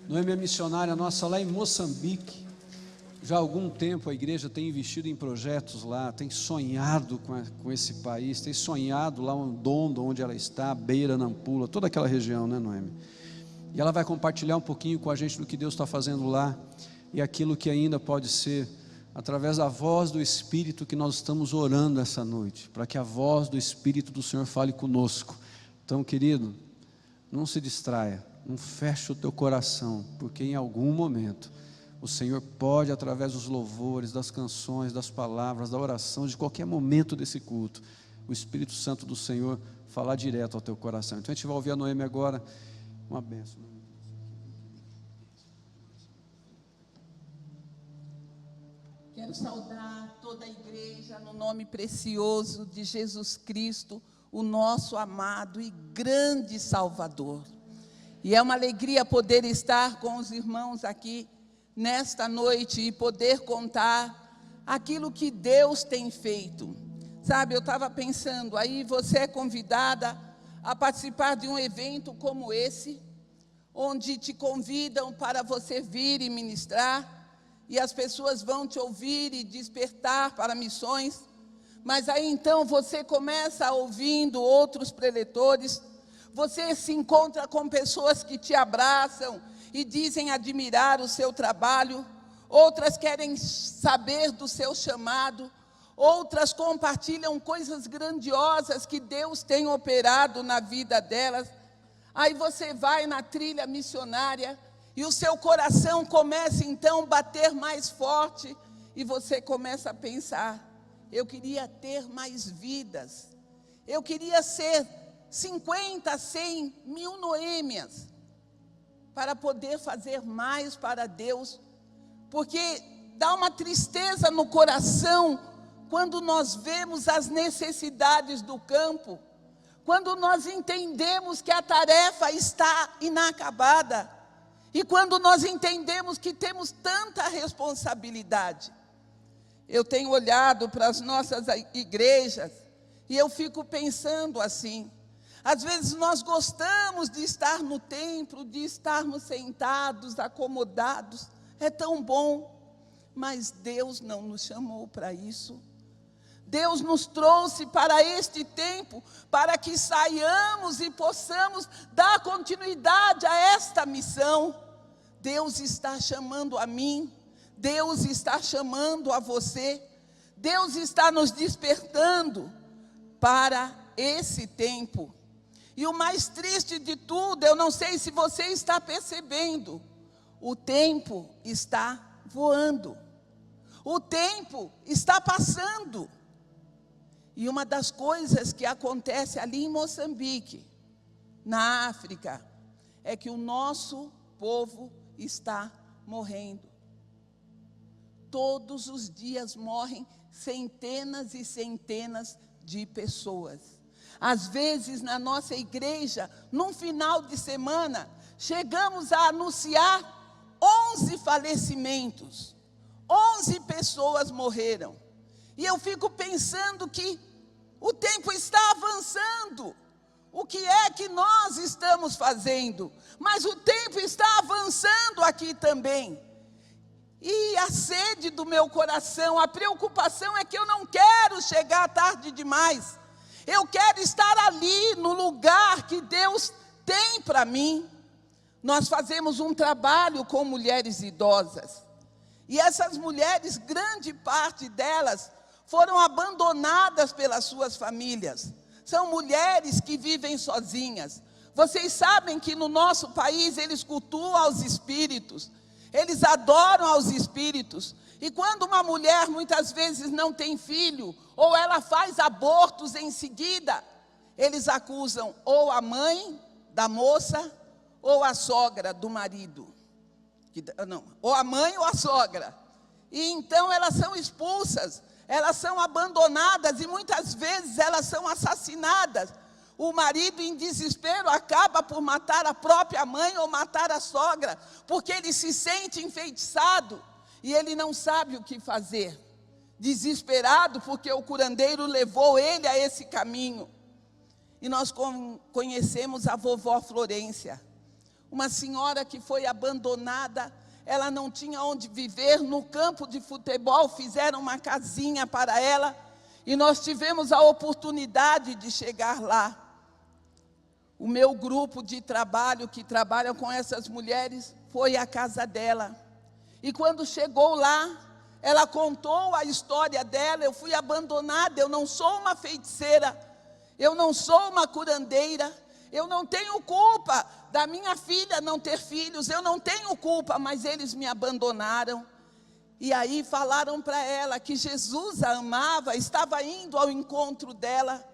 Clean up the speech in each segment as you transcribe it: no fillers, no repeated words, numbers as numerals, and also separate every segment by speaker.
Speaker 1: Noemi é missionária nossa lá em Moçambique. Já há algum tempo a igreja tem investido em projetos lá, tem sonhado com esse país, tem sonhado lá em Dondo, onde ela está, Beira, Nampula, toda aquela região, né, Noemi? E ela vai compartilhar um pouquinho com a gente do que Deus está fazendo lá e aquilo que ainda pode ser, através da voz do Espírito, que nós estamos orando essa noite, para que a voz do Espírito do Senhor fale conosco. Então, querido, não se distraia, não feche o teu coração, porque em algum momento o Senhor pode, através dos louvores, das canções, das palavras, da oração, de qualquer momento desse culto, o Espírito Santo do Senhor falar direto ao teu coração. Então a gente vai ouvir a Noemi agora. Uma bênção.
Speaker 2: Quero saudar toda a igreja no nome precioso de Jesus Cristo, o nosso amado e grande Salvador. E é uma alegria poder estar com os irmãos aqui nesta noite e poder contar aquilo que Deus tem feito. Sabe, eu estava pensando, aí você é convidada a participar de um evento como esse, onde te convidam para você vir e ministrar, e as pessoas vão te ouvir e despertar para missões, mas aí então você começa ouvindo outros preletores, você se encontra com pessoas que te abraçam e dizem admirar o seu trabalho, outras querem saber do seu chamado, outras compartilham coisas grandiosas que Deus tem operado na vida delas. Aí você vai na trilha missionária e o seu coração começa então a bater mais forte e você começa a pensar, eu queria ter mais vidas, eu queria ser 50, 100, 1000 Noêmias, para poder fazer mais para Deus, porque dá uma tristeza no coração, quando nós vemos as necessidades do campo, quando nós entendemos que a tarefa está inacabada, e quando nós entendemos que temos tanta responsabilidade. Eu tenho olhado para as nossas igrejas, e eu fico pensando assim, às vezes nós gostamos de estar no templo, de estarmos sentados, acomodados, é tão bom, mas Deus não nos chamou para isso. Deus nos trouxe para este tempo, para que saiamos e possamos dar continuidade a esta missão. Deus está chamando a mim, Deus está chamando a você, Deus está nos despertando para esse tempo. E o mais triste de tudo, eu não sei se você está percebendo, o tempo está voando, o tempo está passando. E uma das coisas que acontece ali em Moçambique, na África, é que o nosso povo está morrendo. Todos os dias morrem centenas e centenas de pessoas. Às vezes, na nossa igreja, num final de semana, chegamos a anunciar 11 falecimentos. 11 pessoas morreram. E eu fico pensando que o tempo está avançando. O que é que nós estamos fazendo? Mas o tempo está avançando aqui também. E a sede do meu coração, a preocupação é que eu não quero chegar tarde demais. Eu quero estar ali no lugar que Deus tem para mim. Nós fazemos um trabalho com mulheres idosas. E essas mulheres, grande parte delas, foram abandonadas pelas suas famílias. São mulheres que vivem sozinhas. Vocês sabem que no nosso país eles cultuam aos espíritos. Eles adoram aos espíritos. E quando uma mulher muitas vezes não tem filho, ou ela faz abortos em seguida, eles acusam ou a mãe da moça, ou a sogra do marido. Ou a mãe ou a sogra. E então elas são expulsas. Elas são abandonadas e muitas vezes elas são assassinadas. O marido, em desespero, acaba por matar a própria mãe ou matar a sogra, porque ele se sente enfeitiçado e ele não sabe o que fazer. Desesperado, porque o curandeiro levou ele a esse caminho. E nós conhecemos a vovó Florência. Uma senhora que foi abandonada, ela não tinha onde viver, no campo de futebol fizeram uma casinha para ela, e nós tivemos a oportunidade de chegar lá. O meu grupo de trabalho, que trabalha com essas mulheres, foi à casa dela. E quando chegou lá, ela contou a história dela. Eu fui abandonada, eu não sou uma feiticeira, eu não sou uma curandeira, eu não tenho culpa da minha filha não ter filhos, eu não tenho culpa, mas eles me abandonaram. E aí falaram para ela que Jesus a amava, estava indo ao encontro dela.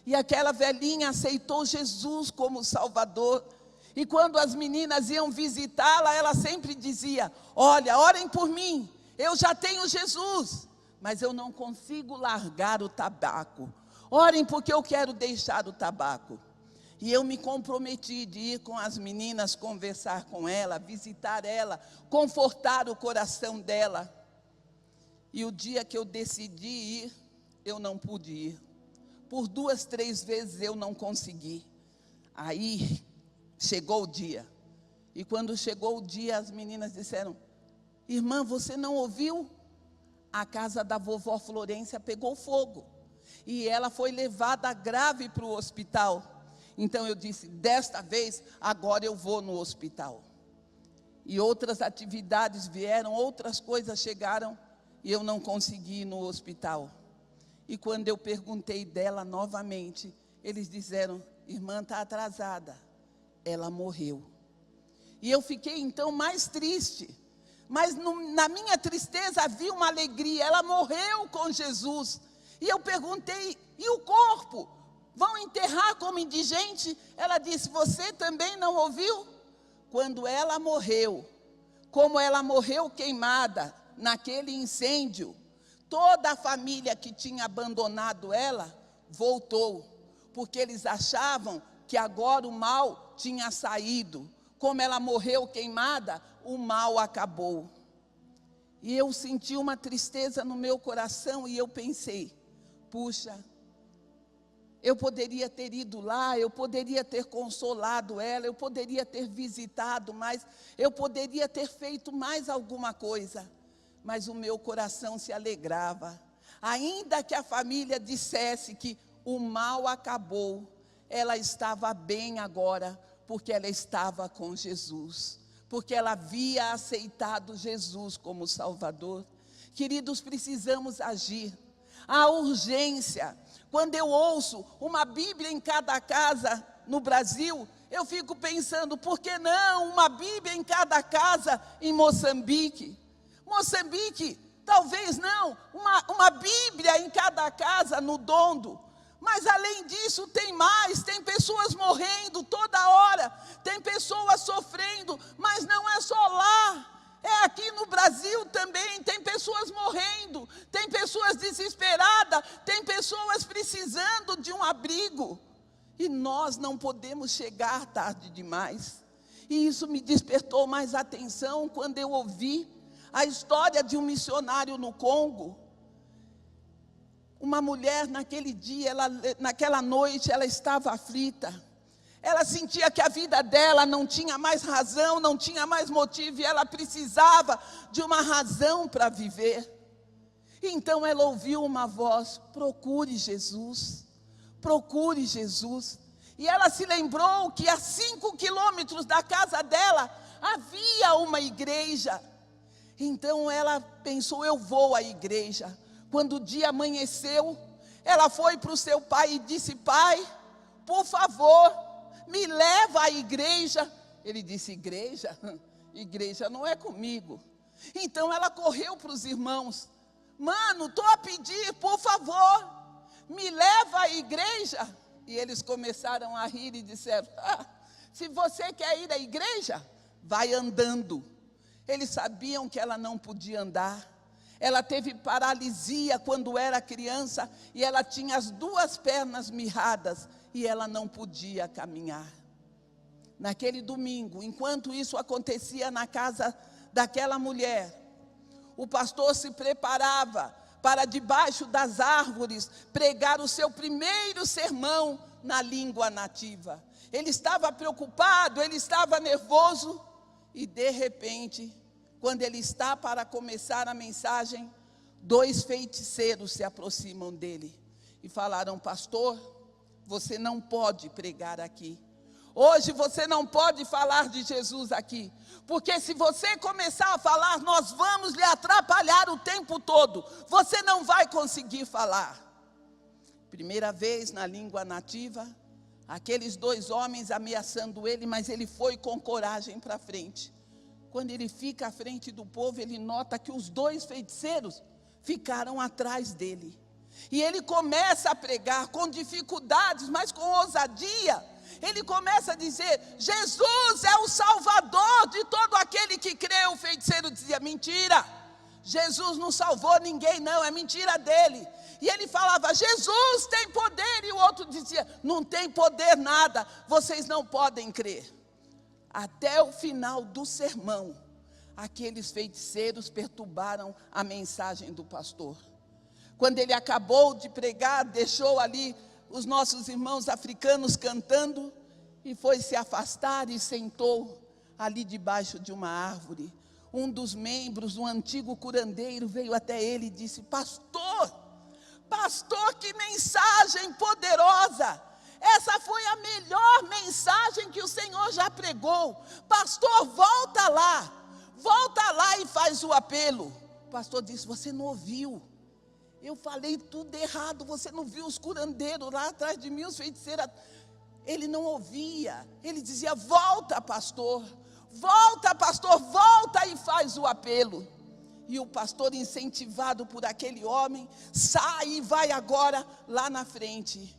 Speaker 2: E aquela velhinha aceitou Jesus como Salvador. E quando as meninas iam visitá-la, ela sempre dizia: olha, orem por mim, eu já tenho Jesus, mas eu não consigo largar o tabaco. Orem porque eu quero deixar o tabaco. E eu me comprometi de ir com as meninas, conversar com ela, visitar ela, confortar o coração dela. E o dia que eu decidi ir, eu não pude ir. Por 2, 3 vezes eu não consegui. Aí chegou o dia. E quando chegou o dia, as meninas disseram: irmã, você não ouviu? A casa da vovó Florência pegou fogo. E ela foi levada grave para o hospital. Então eu disse: desta vez, agora eu vou no hospital. E outras atividades vieram, outras coisas chegaram, e eu não consegui ir no hospital. E quando eu perguntei dela novamente, eles disseram: irmã está atrasada, ela morreu. E eu fiquei então mais triste, mas na minha tristeza havia uma alegria, ela morreu com Jesus. E eu perguntei: e o corpo? Vão enterrar como indigente? Ela disse: você também não ouviu? Quando ela morreu, como ela morreu queimada naquele incêndio, toda a família que tinha abandonado ela, voltou, porque eles achavam que agora o mal tinha saído. Como ela morreu queimada, o mal acabou. E eu senti uma tristeza no meu coração, e eu pensei: puxa, eu poderia ter ido lá, eu poderia ter consolado ela, eu poderia ter visitado mais, eu poderia ter feito mais alguma coisa. Mas o meu coração se alegrava. Ainda que a família dissesse que o mal acabou, ela estava bem agora, porque ela estava com Jesus, porque ela havia aceitado Jesus como Salvador. Queridos, precisamos agir. A urgência. Quando eu ouço uma Bíblia em cada casa no Brasil, eu fico pensando: por que não uma Bíblia em cada casa em Moçambique? Moçambique, talvez não, uma Bíblia em cada casa no Dondo. Mas além disso tem mais, tem pessoas morrendo toda hora, tem pessoas sofrendo, mas não é só lá, é aqui no Brasil também, tem pessoas morrendo, tem pessoas desesperadas, tem pessoas precisando de um abrigo. E nós não podemos chegar tarde demais. E isso me despertou mais atenção quando eu ouvi a história de um missionário no Congo. Uma mulher naquele dia, naquela noite, ela estava aflita. Ela sentia que a vida dela não tinha mais razão, não tinha mais motivo, e ela precisava de uma razão para viver. Então ela ouviu uma voz: procure Jesus, procure Jesus. E ela se lembrou que a 5 quilômetros da casa dela havia uma igreja. Então ela pensou: eu vou à igreja. Quando o dia amanheceu, ela foi para o seu pai e disse: pai, por favor, me leva à igreja. Ele disse: igreja? Igreja não é comigo. Então ela correu para os irmãos: mano, estou a pedir, por favor, me leva à igreja. E eles começaram a rir e disseram: se você quer ir à igreja, vai andando. Eles sabiam que ela não podia andar. Ela teve paralisia quando era criança, e ela tinha as 2 pernas mirradas, e ela não podia caminhar. Naquele domingo, enquanto isso acontecia na casa daquela mulher, o pastor se preparava para, debaixo das árvores, pregar o seu primeiro sermão na língua nativa. Ele estava preocupado, ele estava nervoso, e de repente, quando ele está para começar a mensagem, 2 feiticeiros se aproximam dele e falaram: pastor, você não pode pregar aqui. Hoje você não pode falar de Jesus aqui, porque se você começar a falar, nós vamos lhe atrapalhar o tempo todo. Você não vai conseguir falar. Primeira vez na língua nativa, aqueles 2 homens ameaçando ele, mas ele foi com coragem para frente. Quando ele fica à frente do povo, ele nota que os 2 feiticeiros ficaram atrás dele. E ele começa a pregar com dificuldades, mas com ousadia. Ele começa a dizer: Jesus é o Salvador de todo aquele que crê. O feiticeiro dizia: mentira, Jesus não salvou ninguém não, é mentira dele. E ele falava: Jesus tem poder, e o outro dizia: não tem poder nada, vocês não podem crer. Até o final do sermão, aqueles feiticeiros perturbaram a mensagem do pastor. Quando ele acabou de pregar, deixou ali os nossos irmãos africanos cantando, e foi se afastar e sentou ali debaixo de uma árvore. Um dos membros, um antigo curandeiro, veio até ele e disse: pastor, que mensagem poderosa! Essa foi a melhor mensagem que o Senhor já pregou. Pastor, volta lá e faz o apelo. O pastor disse: você não ouviu. Eu falei tudo errado, você não viu os curandeiros lá atrás de mim, os feiticeiros. Ele não ouvia, ele dizia: volta pastor, volta e faz o apelo. E o pastor, incentivado por aquele homem, sai e vai agora lá na frente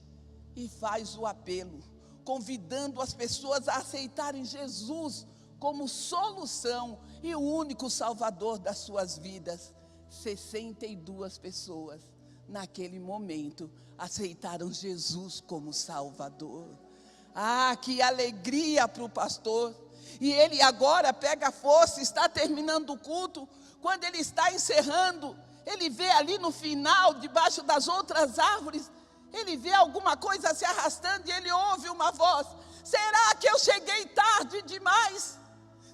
Speaker 2: e faz o apelo, convidando as pessoas a aceitarem Jesus como solução e o único salvador das suas vidas. 62 pessoas, naquele momento, aceitaram Jesus como Salvador. Ah, que alegria para o pastor! E ele agora pega força, está terminando o culto. Quando ele está encerrando, ele vê ali no final, debaixo das outras árvores, ele vê alguma coisa se arrastando e ele ouve uma voz: será que eu cheguei tarde demais?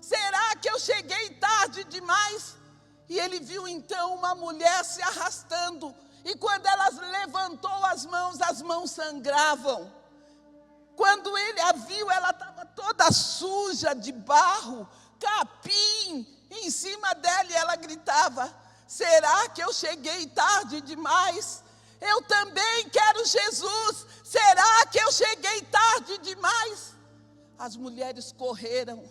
Speaker 2: Será que eu cheguei tarde demais? E ele viu então uma mulher se arrastando, e quando ela levantou as mãos sangravam. Quando ele a viu, ela estava toda suja de barro, capim em cima dela, e ela gritava: será que eu cheguei tarde demais? Eu também quero Jesus, será que eu cheguei tarde demais? As mulheres correram,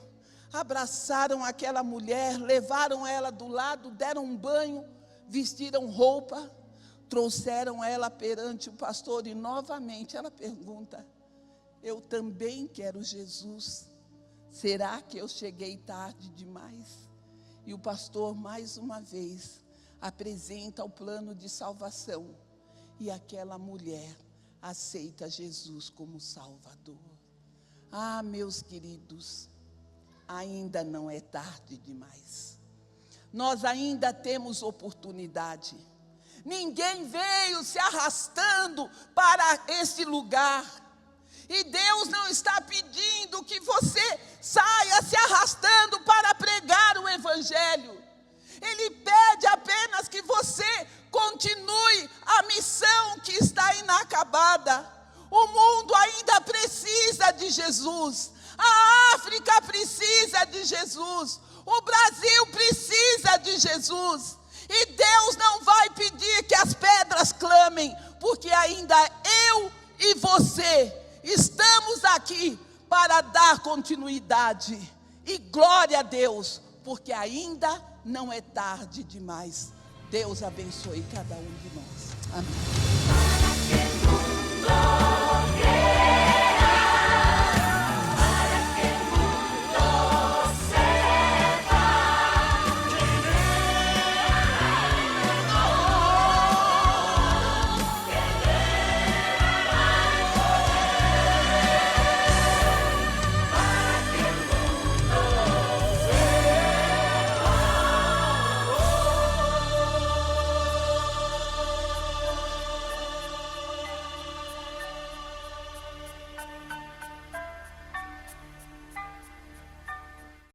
Speaker 2: abraçaram aquela mulher, levaram ela do lado, deram um banho, vestiram roupa, trouxeram ela perante o pastor, e novamente ela pergunta: eu também quero Jesus, será que eu cheguei tarde demais? E o pastor mais uma vez apresenta o plano de salvação, e aquela mulher aceita Jesus como Salvador. Ah, meus queridos, ainda não é tarde demais. Nós ainda temos oportunidade. Ninguém veio se arrastando para esse lugar. E Deus não está pedindo que você saia se arrastando para pregar o Evangelho. Ele pede apenas que você continue a missão que está inacabada. O mundo ainda precisa de Jesus. A África precisa de Jesus. O Brasil precisa de Jesus. E Deus não vai pedir que as pedras clamem, porque ainda eu e você estamos aqui para dar continuidade. E glória a Deus, porque ainda não é tarde demais. Deus abençoe cada um de nós. Amém.